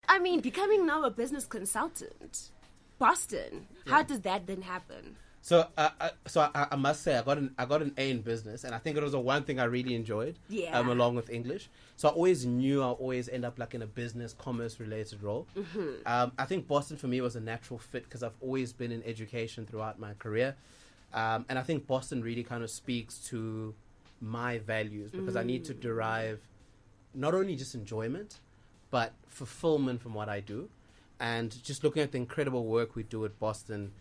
I mean, becoming now a business consultant, Boston, how does that then happen? So I must say I got an A in business, and I think it was the one thing I really enjoyed. Yeah. Along with English, so I always knew I'll always end up like in a business, commerce related role. I think Boston for me was a natural fit because I've always been in education throughout my career, and I think Boston really kind of speaks to my values because I need to derive not only just enjoyment, but fulfillment from what I do, and just looking at the incredible work we do at Boston.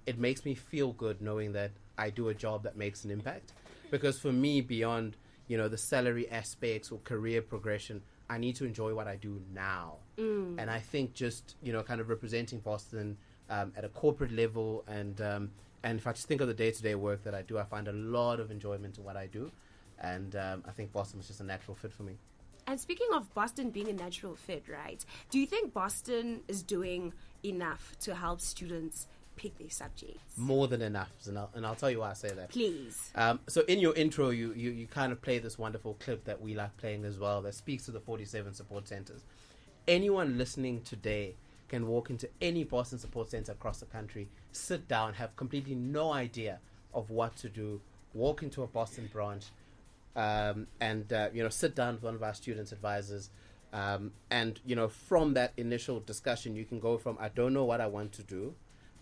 It makes me feel good knowing that I do a job that makes an impact. Because for me, beyond, the salary aspects or career progression, I need to enjoy what I do now. And I think just, kind of representing Boston at a corporate level and if I just think of the day-to-day work that I do, I find a lot of enjoyment in what I do. And I think Boston is just a natural fit for me. And speaking of Boston being a natural fit, right? Do you think Boston is doing enough to help students pick their subjects? More than enough, and I'll tell you why I say that. Please. So in your intro, you kind of play this wonderful clip that we like playing as well that speaks to the 47 support centers. Anyone listening today can walk into any Boston support center across the country, sit down, have completely no idea of what to do, walk into a Boston branch, and sit down with one of our students advisors. And from that initial discussion, you can go from I don't know what I want to do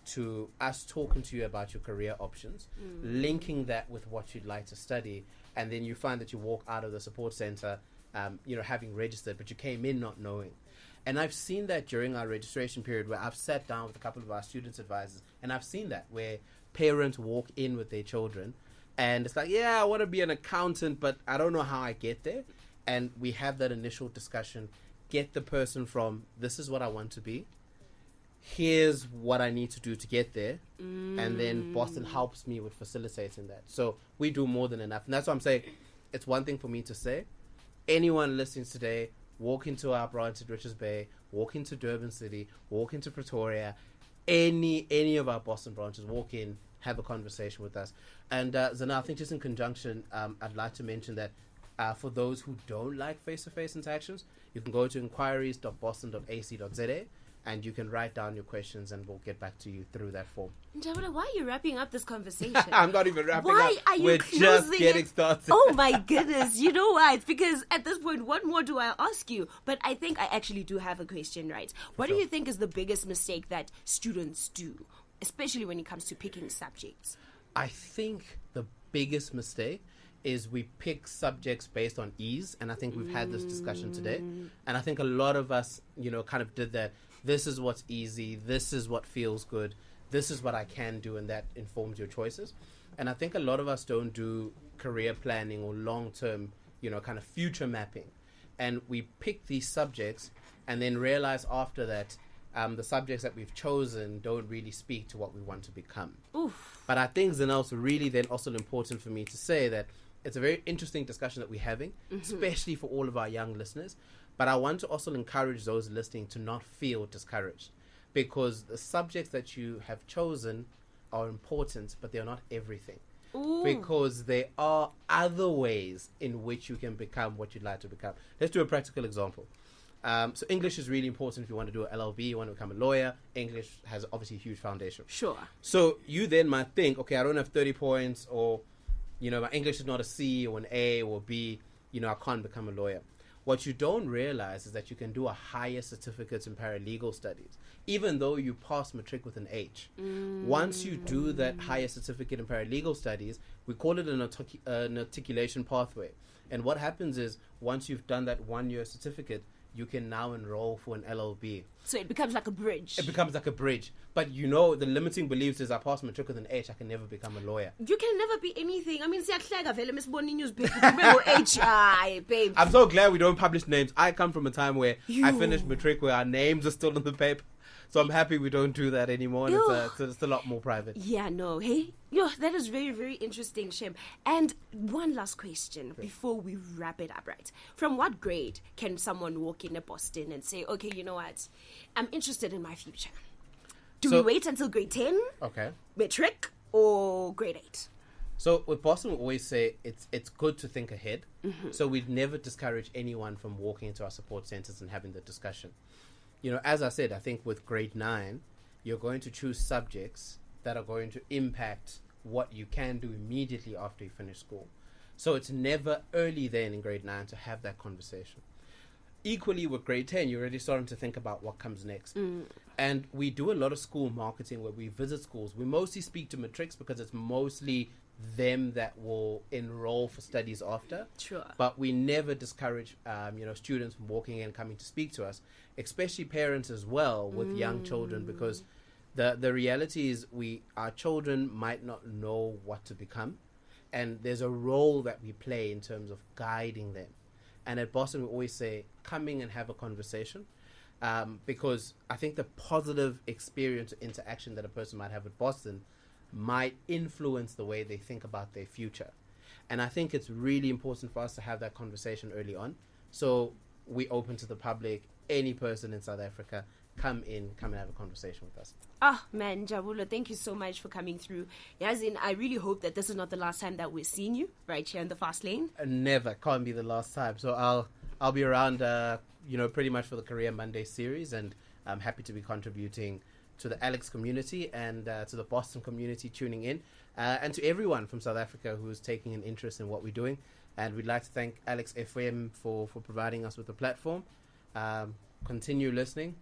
to us talking to you about your career options, linking that with what you'd like to study, and then you find that you walk out of the support center, having registered, but you came in not knowing. And I've seen that during our registration period where I've sat down with a couple of our students advisors, and I've seen that where parents walk in with their children, and it's like, yeah, I want to be an accountant, but I don't know how I get there. And we have that initial discussion, get the person from, this is what I want to be, here's what I need to do to get there. And then Boston helps me with facilitating that. So we do more than enough. And that's what I'm saying. It's one thing for me to say. Anyone listening today, walk into our branch at Richards Bay, walk into Durban City, walk into Pretoria, any of our Boston branches, walk in, have a conversation with us. And Zana, I think just in conjunction, I'd like to mention that for those who don't like face-to-face interactions, you can go to inquiries.boston.ac.za and you can write down your questions and we'll get back to you through that form. Njabula, why are you wrapping up this conversation? I'm not even wrapping up. Why are you We're just getting started. Oh my goodness. You know what? Because at this point, what more do I ask you? But I think I actually do have a question, right? What do you think is the biggest mistake that students do, especially when it comes to picking subjects? I think the biggest mistake is we pick subjects based on ease, and I think we've had this discussion today, and I think a lot of us, kind of did that. This is what's easy, this is what feels good, this is what I can do, and that informs your choices. And I think a lot of us don't do career planning or long-term, kind of future mapping, and we pick these subjects and then realize after that the subjects that we've chosen don't really speak to what we want to become. Oof. But I think, Zanel, really then also important for me to say that it's a very interesting discussion that we're having, especially for all of our young listeners. But I want to also encourage those listening to not feel discouraged, because the subjects that you have chosen are important, but they're not everything. Ooh. Because there are other ways in which you can become what you'd like to become. Let's do a practical example. So English is really important if you want to do an LLB, you want to become a lawyer. English has obviously a huge foundation. Sure. So you then might think, okay, I don't have 30 points, or, my English is not a C or an A or B, I can't become a lawyer. What you don't realize is that you can do a higher certificate in paralegal studies, even though you pass matric with an H. Once you do that higher certificate in paralegal studies, we call it an articulation pathway. And what happens is, once you've done that 1-year certificate, you can now enroll for an LLB. So it becomes like a bridge. It becomes like a bridge. But the limiting beliefs is I pass matric with an H, I can never become a lawyer. You can never be anything. I mean, H. Babe. I'm so glad we don't publish names. I come from a time where I finished matric where our names are still on the paper. So I'm happy we don't do that anymore. And it's a lot more private. Yeah, no. Hey, that is very, very interesting, Shem. And one last question before we wrap it up, right? From what grade can someone walk in at Boston and say, okay, you know what? I'm interested in my future. Do we wait until grade 10? Okay. Matric or grade 8? So with Boston, we always say it's good to think ahead. So we'd never discourage anyone from walking into our support centers and having the discussion. as I said, I think with grade 9, you're going to choose subjects that are going to impact what you can do immediately after you finish school. So it's never early then in grade 9 to have that conversation. Equally with grade 10, you're already starting to think about what comes next. And we do a lot of school marketing where we visit schools. We mostly speak to matrics because it's mostly them that will enroll for studies after. Sure. But we never discourage, students from walking in, coming to speak to us, especially parents as well with young children, because the reality is our children might not know what to become. And there's a role that we play in terms of guiding them. And at Boston, we always say, come in and have a conversation. Because I think the positive experience or interaction that a person might have at Boston might influence the way they think about their future. And I think it's really important for us to have that conversation early on. So we open to the public, any person in South Africa, come and have a conversation with us. Man, Jabulo, thank you so much for coming through. Yazin, I really hope that this is not the last time that we're seeing you right here in the Fast Lane. Never, can't be the last time. So I'll be around, pretty much for the Career Monday series, and I'm happy to be contributing to the Alex community and to the Boston community tuning in, and to everyone from South Africa who is taking an interest in what we're doing. And we'd like to thank Alex FM for providing us with the platform. Continue listening.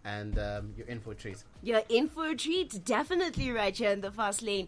And you're in for a treat. You're in for a treat, definitely right here in the Fast Lane.